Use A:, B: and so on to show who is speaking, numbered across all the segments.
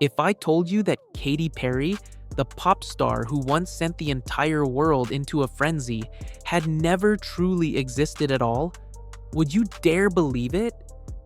A: If I told you that Katy Perry, the pop star who once sent the entire world into a frenzy, had never truly existed at all, would you dare believe it?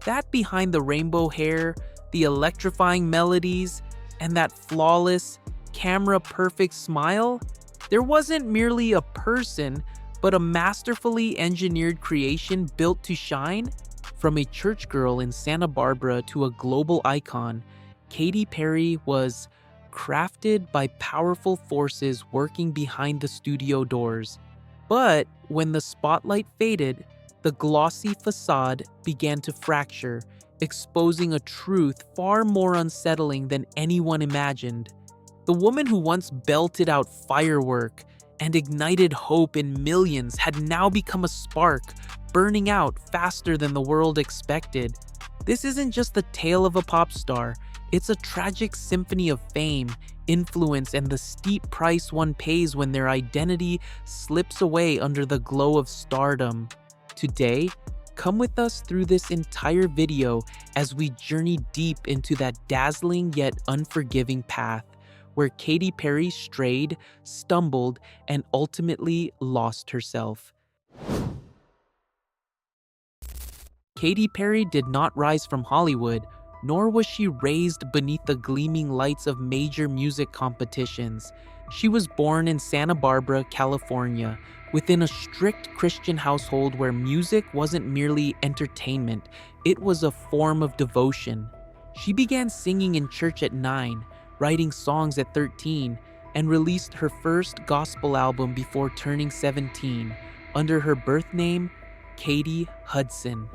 A: That behind the rainbow hair, the electrifying melodies, and that flawless, camera-perfect smile, there wasn't merely a person, but a masterfully engineered creation built to shine? From a church girl in Santa Barbara to a global icon, Katy Perry was crafted by powerful forces working behind the studio doors. But when the spotlight faded, the glossy facade began to fracture, exposing a truth far more unsettling than anyone imagined. The woman who once belted out firework and ignited hope in millions had now become a spark, burning out faster than the world expected. This isn't just the tale of a pop star, it's a tragic symphony of fame, influence, and the steep price one pays when their identity slips away under the glow of stardom. Today, come with us through this entire video as we journey deep into that dazzling yet unforgiving path where Katy Perry strayed, stumbled, and ultimately lost herself. Katy Perry did not rise from Hollywood, nor was she raised beneath the gleaming lights of major music competitions. She was born in Santa Barbara, California, within a strict Christian household where music wasn't merely entertainment, it was a form of devotion. She began singing in church at 9, writing songs at 13, and released her first gospel album before turning 17, under her birth name, Katy Hudson.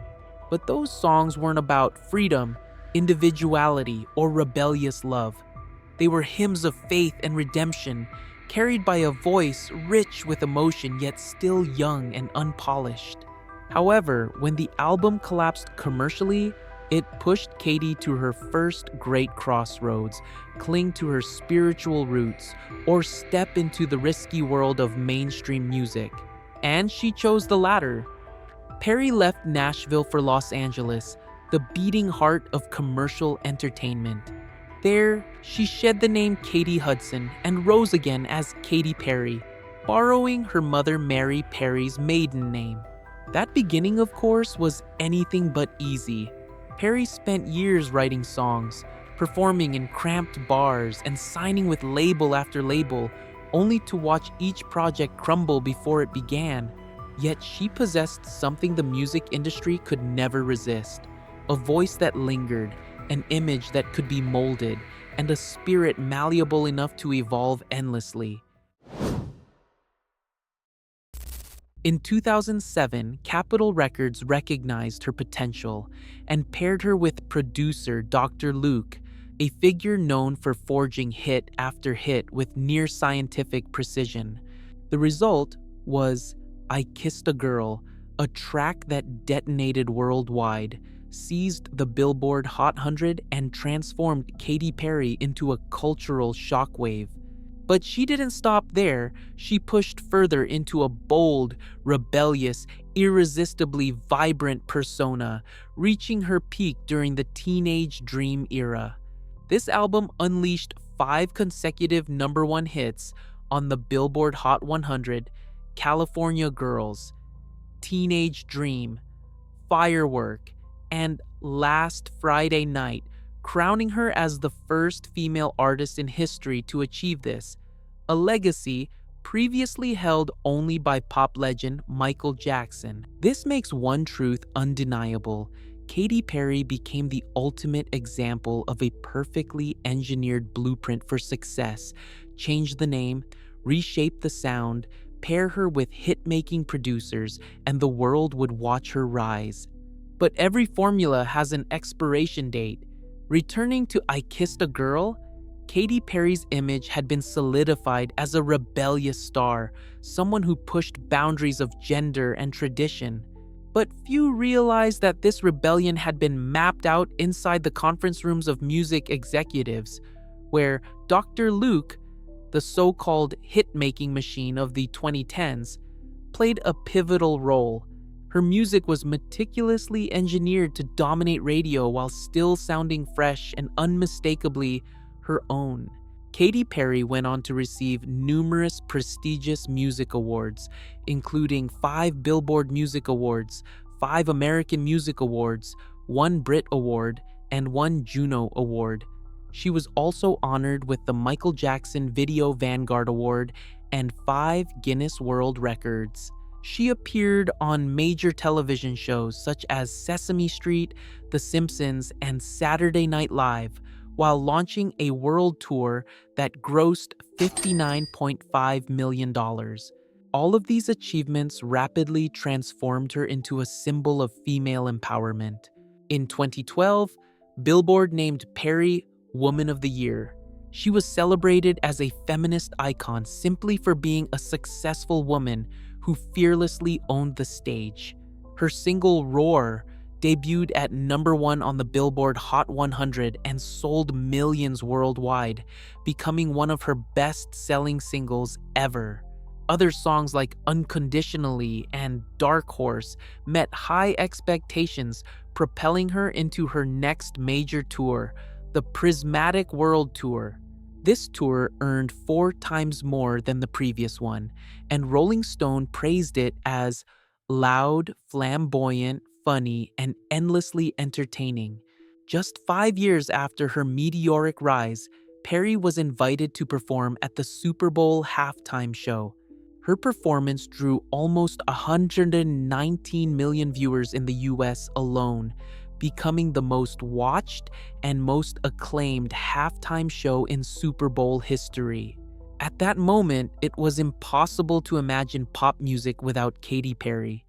A: But those songs weren't about freedom, individuality, or rebellious love. They were hymns of faith and redemption, carried by a voice rich with emotion yet still young and unpolished. However, when the album collapsed commercially, it pushed Katy to her first great crossroads: cling to her spiritual roots, or step into the risky world of mainstream music. And she chose the latter. Perry left Nashville for Los Angeles, the beating heart of commercial entertainment. There, she shed the name Katy Hudson and rose again as Katy Perry, borrowing her mother Mary Perry's maiden name. That beginning, of course, was anything but easy. Perry spent years writing songs, performing in cramped bars, and signing with label after label, only to watch each project crumble before it began. Yet she possessed something the music industry could never resist: a voice that lingered, an image that could be molded, and a spirit malleable enough to evolve endlessly. In 2007, Capitol Records recognized her potential and paired her with producer Dr. Luke, a figure known for forging hit after hit with near-scientific precision. The result was I Kissed a Girl, a track that detonated worldwide, seized the Billboard Hot 100, and transformed Katy Perry into a cultural shockwave. But she didn't stop there. She pushed further into a bold, rebellious, irresistibly vibrant persona, reaching her peak during the teenage dream era. This album unleashed 5 consecutive #1 hits on the Billboard Hot 100: California Girls, Teenage Dream, Firework, and Last Friday Night, crowning her as the first female artist in history to achieve this, a legacy previously held only by pop legend Michael Jackson. This makes one truth undeniable: Katy Perry became the ultimate example of a perfectly engineered blueprint for success. Change the name, reshape the sound, pair her with hit-making producers, and the world would watch her rise. But every formula has an expiration date. Returning to I Kissed a Girl, Katy Perry's image had been solidified as a rebellious star, someone who pushed boundaries of gender and tradition. But few realized that this rebellion had been mapped out inside the conference rooms of music executives, where Dr. Luke, the so-called hit-making machine of the 2010s, played a pivotal role. Her music was meticulously engineered to dominate radio while still sounding fresh and unmistakably her own. Katy Perry went on to receive numerous prestigious music awards, including 5 Billboard Music Awards, 5 American Music Awards, 1 Brit Award, and 1 Juno Award. She was also honored with the Michael Jackson Video Vanguard Award and 5 Guinness World Records. She appeared on major television shows such as Sesame Street, The Simpsons, and Saturday Night Live, while launching a world tour that grossed $59.5 million. All of these achievements rapidly transformed her into a symbol of female empowerment. In 2012, Billboard named Perry Woman of the Year. She was celebrated as a feminist icon simply for being a successful woman who fearlessly owned the stage. Her single Roar debuted at #1 on the Billboard Hot 100 and sold millions worldwide, becoming one of her best-selling singles ever. Other songs like Unconditionally and Dark Horse met high expectations, propelling her into her next major tour, the Prismatic World Tour. This tour earned 4 times more than the previous one, and Rolling Stone praised it as loud, flamboyant, funny, and endlessly entertaining. Just 5 years after her meteoric rise, Perry was invited to perform at the Super Bowl halftime show. Her performance drew almost 119 million viewers in the US alone, becoming the most watched and most acclaimed halftime show in Super Bowl history. At that moment, it was impossible to imagine pop music without Katy Perry.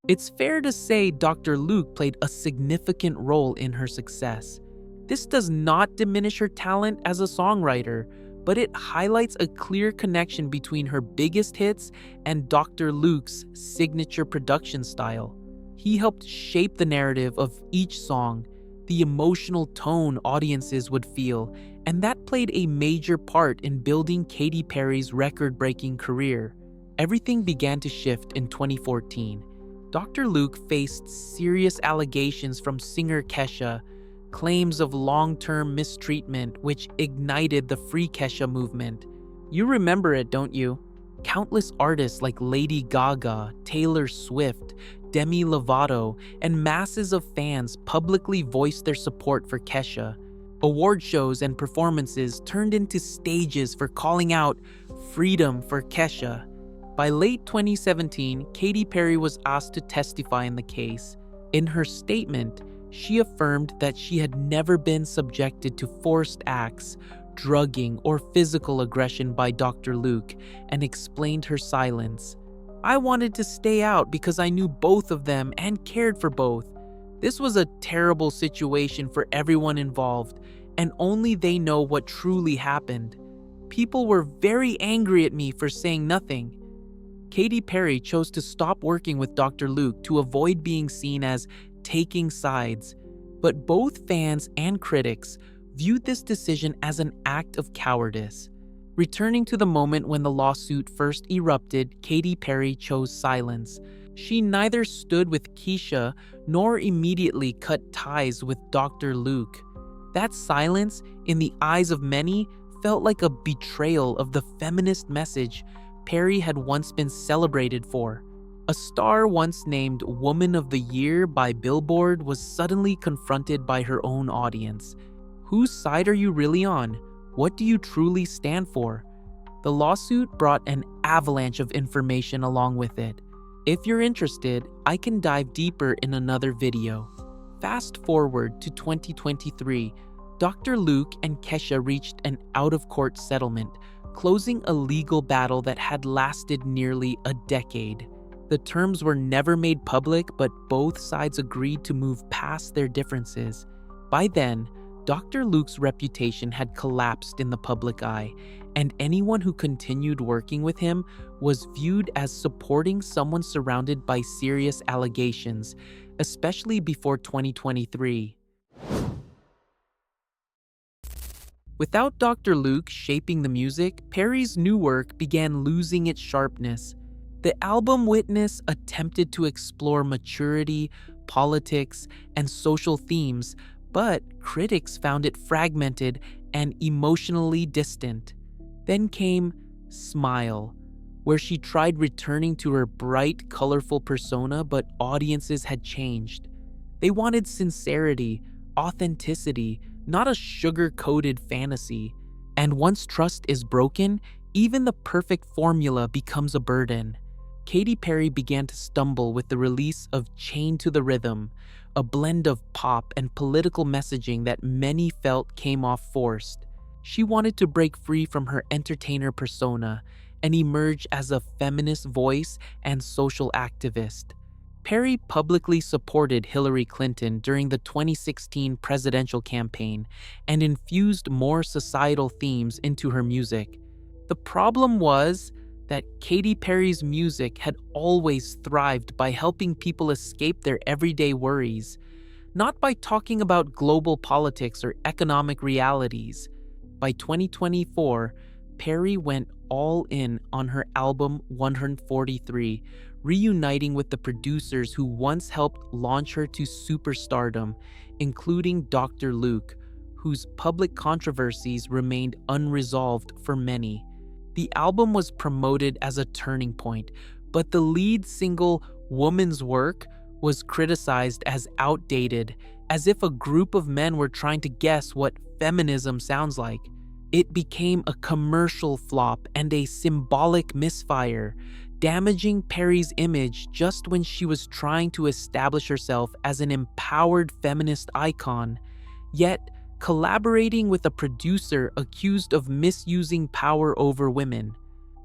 A: It's fair to say Dr. Luke played a significant role in her success. This does not diminish her talent as a songwriter, but it highlights a clear connection between her biggest hits and Dr. Luke's signature production style. He helped shape the narrative of each song, the emotional tone audiences would feel, and that played a major part in building Katy Perry's record-breaking career. Everything began to shift in 2014. Dr. Luke faced serious allegations from singer Kesha, claims of long-term mistreatment which ignited the Free Kesha movement. You remember it, don't you? Countless artists like Lady Gaga, Taylor Swift, Demi Lovato, and masses of fans publicly voiced their support for Kesha. Award shows and performances turned into stages for calling out freedom for Kesha. By late 2017, Katy Perry was asked to testify in the case. In her statement, she affirmed that she had never been subjected to forced acts, drugging, or physical aggression by Dr. Luke, and explained her silence. "I wanted to stay out because I knew both of them and cared for both. This was a terrible situation for everyone involved, and only they know what truly happened. People were very angry at me for saying nothing." Katy Perry chose to stop working with Dr. Luke to avoid being seen as taking sides, but both fans and critics viewed this decision as an act of cowardice. Returning to the moment when the lawsuit first erupted, Katy Perry chose silence. She neither stood with Kesha nor immediately cut ties with Dr. Luke. That silence, in the eyes of many, felt like a betrayal of the feminist message Perry had once been celebrated for. A star once named Woman of the Year by Billboard was suddenly confronted by her own audience. Whose side are you really on? What do you truly stand for? The lawsuit brought an avalanche of information along with it. If you're interested, I can dive deeper in another video. Fast forward to 2023, Dr. Luke and Kesha reached an out-of-court settlement, closing a legal battle that had lasted nearly a decade. The terms were never made public, but both sides agreed to move past their differences. By then, Dr. Luke's reputation had collapsed in the public eye, and anyone who continued working with him was viewed as supporting someone surrounded by serious allegations, especially before 2023. Without Dr. Luke shaping the music, Perry's new work began losing its sharpness. The album Witness attempted to explore maturity, politics, and social themes, but critics found it fragmented and emotionally distant. Then came Smile, where she tried returning to her bright, colorful persona, but audiences had changed. They wanted sincerity, authenticity, not a sugar-coated fantasy. And once trust is broken, even the perfect formula becomes a burden. Katy Perry began to stumble with the release of Chained to the Rhythm, a blend of pop and political messaging that many felt came off forced. She wanted to break free from her entertainer persona and emerge as a feminist voice and social activist. Perry publicly supported Hillary Clinton during the 2016 presidential campaign and infused more societal themes into her music. The problem was that Katy Perry's music had always thrived by helping people escape their everyday worries, not by talking about global politics or economic realities. By 2024, Perry went all in on her album 143, reuniting with the producers who once helped launch her to superstardom, including Dr. Luke, whose public controversies remained unresolved for many. The album was promoted as a turning point, but the lead single, Woman's Work, was criticized as outdated, as if a group of men were trying to guess what feminism sounds like. It became a commercial flop and a symbolic misfire, damaging Perry's image just when she was trying to establish herself as an empowered feminist icon. Yet, collaborating with a producer accused of misusing power over women.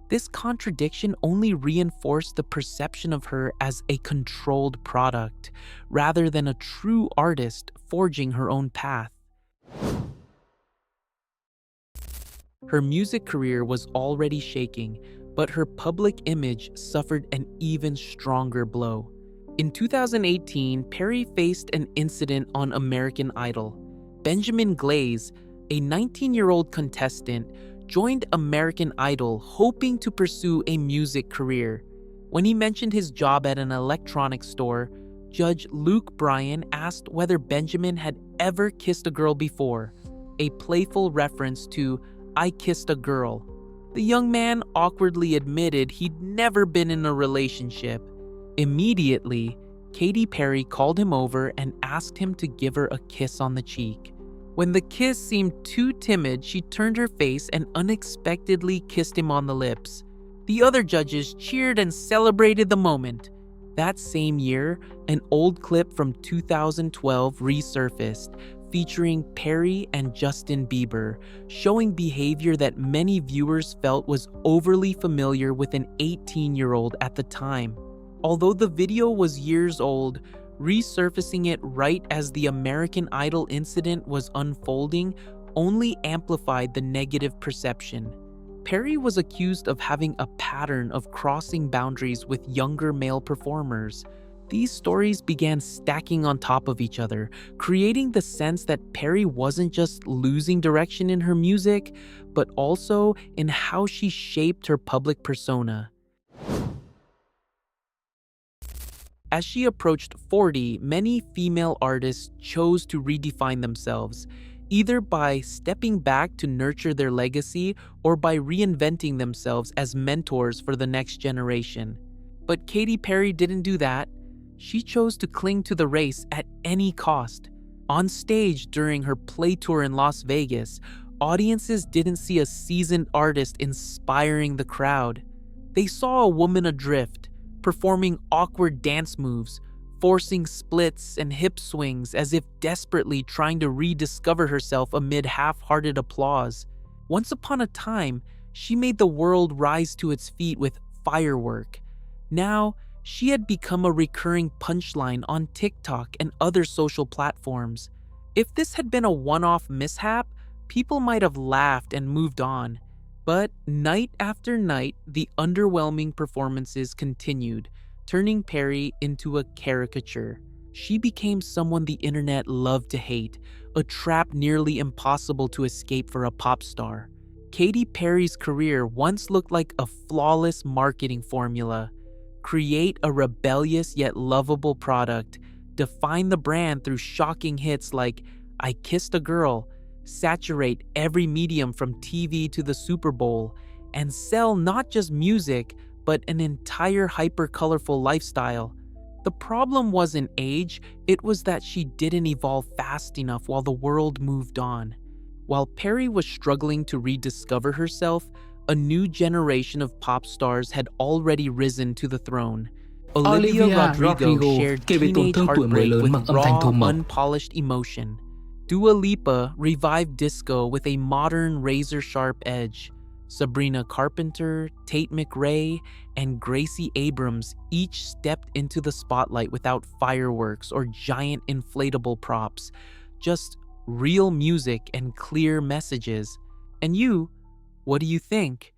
A: This contradiction only reinforced the perception of her as a controlled product, rather than a true artist forging her own path. Her music career was already shaking, but her public image suffered an even stronger blow. In 2018, Perry faced an incident on American Idol. Benjamin Glaze, a 19-year-old contestant, joined American Idol hoping to pursue a music career. When he mentioned his job at an electronics store, Judge Luke Bryan asked whether Benjamin had ever kissed a girl before, a playful reference to "I kissed a girl." The young man awkwardly admitted he'd never been in a relationship. Immediately, Katy Perry called him over and asked him to give her a kiss on the cheek. When the kiss seemed too timid, she turned her face and unexpectedly kissed him on the lips. The other judges cheered and celebrated the moment. That same year, an old clip from 2012 resurfaced, featuring Perry and Justin Bieber, showing behavior that many viewers felt was overly familiar with an 18-year-old at the time. Although the video was years old, resurfacing it right as the American Idol incident was unfolding only amplified the negative perception. Perry was accused of having a pattern of crossing boundaries with younger male performers. These stories began stacking on top of each other, creating the sense that Perry wasn't just losing direction in her music, but also in how she shaped her public persona. As she approached 40, many female artists chose to redefine themselves, either by stepping back to nurture their legacy or by reinventing themselves as mentors for the next generation. But Katy Perry didn't do that. She chose to cling to the race at any cost. On stage during her play tour in Las Vegas, audiences didn't see a seasoned artist inspiring the crowd. They saw a woman adrift, performing awkward dance moves, forcing splits and hip swings as if desperately trying to rediscover herself amid half-hearted applause. Once upon a time, she made the world rise to its feet with Firework. Now, she had become a recurring punchline on TikTok and other social platforms. If this had been a one-off mishap, people might have laughed and moved on. But night after night, the underwhelming performances continued, turning Perry into a caricature. She became someone the internet loved to hate, a trap nearly impossible to escape for a pop star. Katy Perry's career once looked like a flawless marketing formula. Create a rebellious yet lovable product, define the brand through shocking hits like I Kissed a Girl saturate every medium from TV to the Super Bowl and sell not just music, but an entire hyper-colorful lifestyle. The problem wasn't age, it was that she didn't evolve fast enough while the world moved on. While Perry was struggling to rediscover herself, a new generation of pop stars had already risen to the throne. Olivia
B: Olivia
A: Rodrigo
B: Rodrigo
A: shared
B: kể về tổn
A: teenage
B: thương tuổi mới
A: heartbreak
B: lớn bằng
A: with
B: âm thanh
A: raw,
B: thô mộc.
A: unpolished emotion. Dua Lipa revived disco with a modern razor-sharp edge. Sabrina Carpenter, Tate McRae, and Gracie Abrams each stepped into the spotlight without fireworks or giant inflatable props, just real music and clear messages. And you, what do you think?